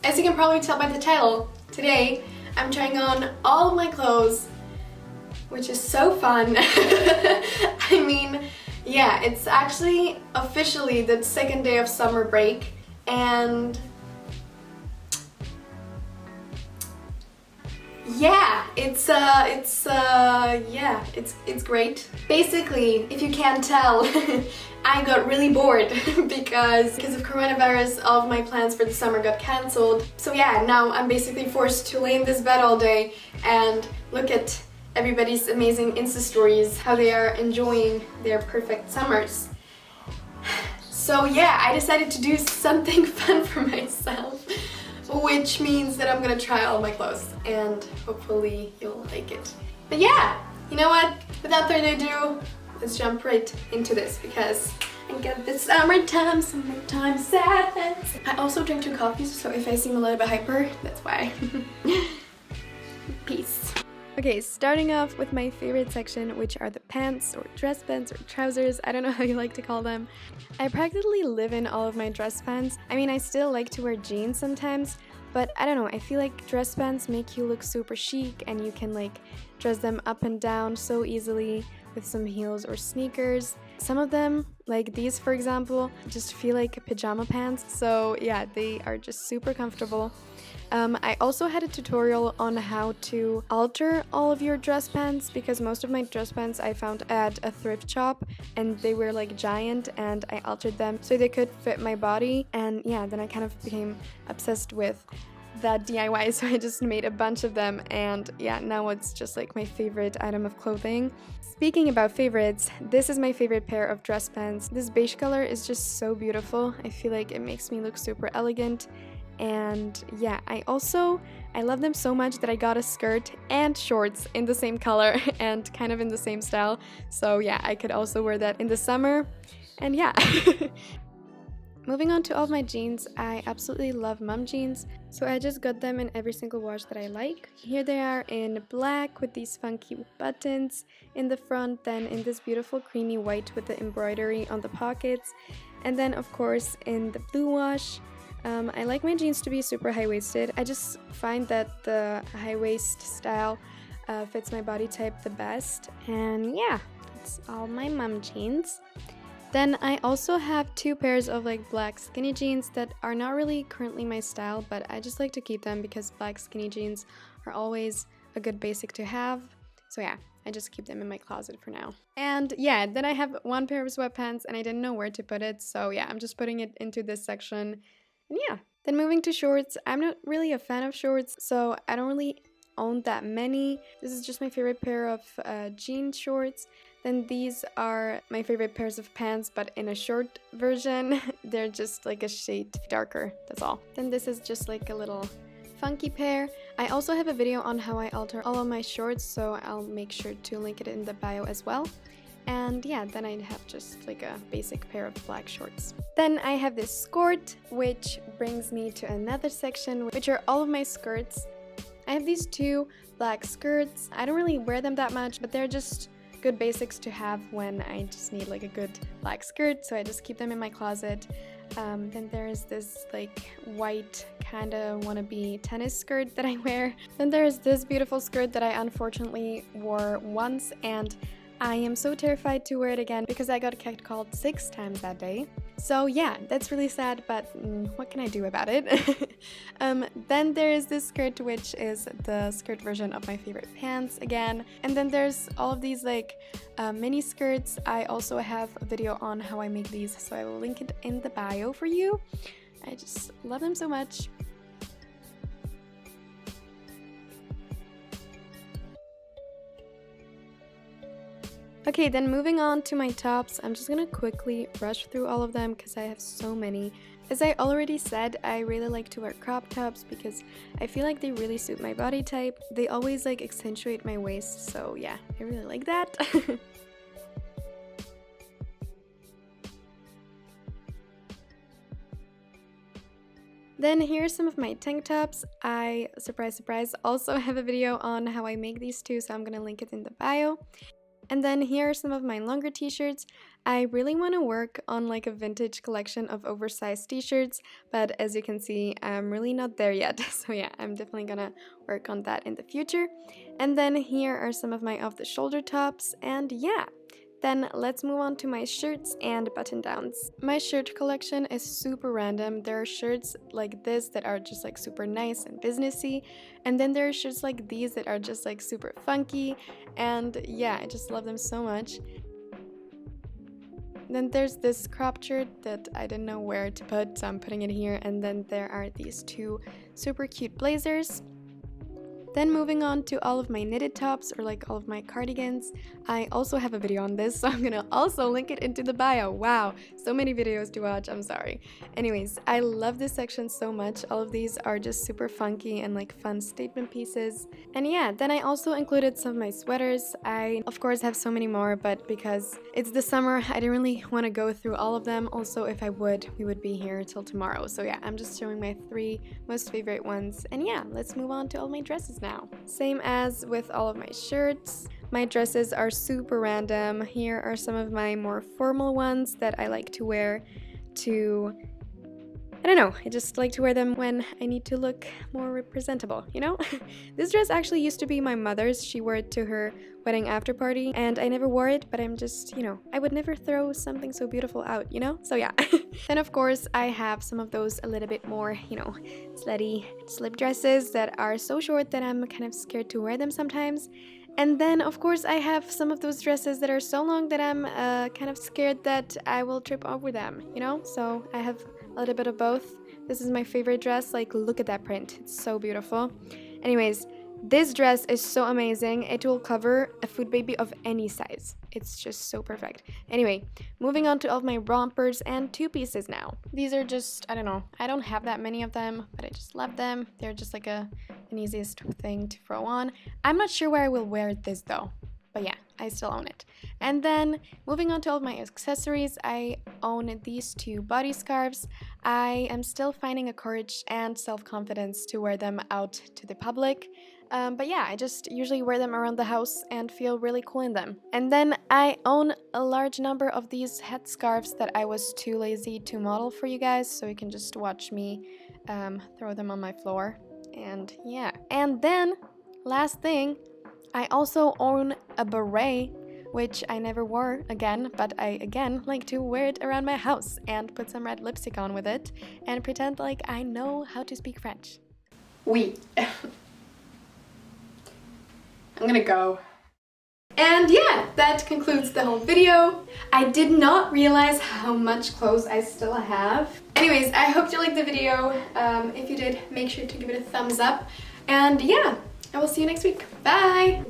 As you can probably tell by the title, today I'm trying on all of my clothes, which is so fun. I mean, yeah, it's actually officially the second day of summer break, and yeah, it's great. Basically, if you can't tell, I got really bored because of coronavirus, all of my plans for the summer got cancelled. So yeah, now I'm basically forced to lay in this bed all day and look at everybody's amazing Insta stories, how they are enjoying their perfect summers. So yeah, I decided to do something fun for myself, which means that I'm gonna try all my clothes and hopefully you'll like it. But yeah, you know what? Without further ado, let's jump right into this because I get the summertime sadness. I also drink 2 coffees, so if I seem a little bit hyper, that's why. Peace. Okay, starting off with my favorite section, which are the pants or dress pants or trousers. I don't know how you like to call them. I practically live in all of my dress pants. I mean, I still like to wear jeans sometimes, but I don't know, I feel like dress pants make you look super chic and you can like dress them up and down so easily with some heels or sneakers. Some of them, like these for example, just feel like pajama pants. So yeah, they are just super comfortable. I also had a tutorial on how to alter all of your dress pants because most of my dress pants I found at a thrift shop and they were like giant, and I altered them so they could fit my body. And yeah, then I kind of became obsessed with that DIY, so I just made a bunch of them, and yeah, now it's just like my favorite item of clothing. Speaking about favorites, this is my favorite pair of dress pants. This beige color is just so beautiful. I feel like it makes me look super elegant. And yeah, I love them so much that I got a skirt and shorts in the same color and kind of in the same style. So yeah, I could also wear that in the summer. And yeah. Moving on to all of my jeans, I absolutely love mom jeans. So I just got them in every single wash that I like. Here they are in black with these funky buttons in the front, then in this beautiful creamy white with the embroidery on the pockets, and then of course in the blue wash. I like my jeans to be super high-waisted. I just find that the high-waist style fits my body type the best. And yeah, that's all my mom jeans. Then I also have 2 pairs of like black skinny jeans that are not really currently my style, but I just like to keep them because black skinny jeans are always a good basic to have. So yeah, I just keep them in my closet for now. And yeah, then I have 1 pair of sweatpants and I didn't know where to put it. So yeah, I'm just putting it into this section. And yeah, then moving to shorts, I'm not really a fan of shorts, so I don't really own that many. This is just my favorite pair of jean shorts. Then these are my favorite pairs of pants, but in a short version. They're just like a shade darker, that's all. Then this is just like a little funky pair. I also have a video on how I alter all of my shorts, so I'll make sure to link it in the bio as well. And yeah, then I have just like a basic pair of black shorts. Then I have this skirt, which brings me to another section, which are all of my skirts. I have these 2 black skirts. I don't really wear them that much, but they're just good basics to have when I just need like a good black skirt, so I just keep them in my closet. Then there's this like white kind of wannabe tennis skirt that I wear. Then there's this beautiful skirt that I unfortunately wore once, and I am so terrified to wear it again because I got catcalled 6 times that day. So yeah, that's really sad, but what can I do about it? Then there is this skirt, which is the skirt version of my favorite pants again. And then there's all of these like mini skirts. I also have a video on how I make these, so I will link it in the bio for you. I just love them so much. Okay, then moving on to my tops, I'm just gonna quickly rush through all of them because I have so many. As I already said, I really like to wear crop tops because I feel like they really suit my body type. They always like accentuate my waist, so yeah, I really like that. Then here are some of my tank tops. I, surprise surprise, also have a video on how I make these too, so I'm gonna link it in the bio. And then here are some of my longer t-shirts. I really want to work on like a vintage collection of oversized t-shirts, but as you can see, I'm really not there yet. So yeah, I'm definitely gonna work on that in the future. And then here are some of my off-the-shoulder tops, and yeah. Then let's move on to my shirts and button-downs. My shirt collection is super random. There are shirts like this that are just like super nice and businessy, and then there are shirts like these that are just like super funky, and yeah, I just love them so much. Then there's this crop shirt that I didn't know where to put, so I'm putting it here, and then there are these two super cute blazers. Then moving on to all of my knitted tops or like all of my cardigans. I also have a video on this, so I'm gonna also link it into the bio. Wow, so many videos to watch, I'm sorry. Anyways, I love this section so much. All of these are just super funky and like fun statement pieces. And yeah, then I also included some of my sweaters. I of course have so many more, but because it's the summer, I didn't really want to go through all of them. Also, if I would, we would be here till tomorrow. So yeah, I'm just showing my 3 most favorite ones. And yeah, let's move on to all my dresses now. Same as with all of my shirts. My dresses are super random. Here are some of my more formal ones that I like to wear to, I don't know, I just like to wear them when I need to look more presentable, you know? This dress actually used to be my mother's. She wore it to her wedding after party, and I never wore it, but I'm just, you know, I would never throw something so beautiful out, you know? So yeah. Then of course I have some of those a little bit more, you know, slutty slip dresses that are so short that I'm kind of scared to wear them sometimes. And then of course I have some of those dresses that are so long that I'm kind of scared that I will trip over them, you know? So I have a little bit of both. This is my favorite dress. Like, look at that print. It's so beautiful. Anyways, this dress is so amazing. It will cover a food baby of any size. It's just so perfect. Anyway, moving on to all of my rompers and 2-pieces now. These are just, I don't know, I don't have that many of them, but I just love them. They're just like an easiest thing to throw on. I'm not sure where I will wear this though. But yeah, I still own it. And then moving on to all of my accessories, I own these 2 body scarves. I am still finding a courage and self-confidence to wear them out to the public. But yeah, I just usually wear them around the house and feel really cool in them. And then I own a large number of these headscarves that I was too lazy to model for you guys, so you can just watch me throw them on my floor. And yeah. And then, last thing, I also own a beret, which I never wore again, but I again like to wear it around my house and put some red lipstick on with it and pretend like I know how to speak French. Oui. I'm gonna go. And yeah, that concludes the whole video. I did not realize how much clothes I still have. Anyways, I hope you liked the video. If you did, make sure to give it a thumbs up. And yeah, I will see you next week. Bye!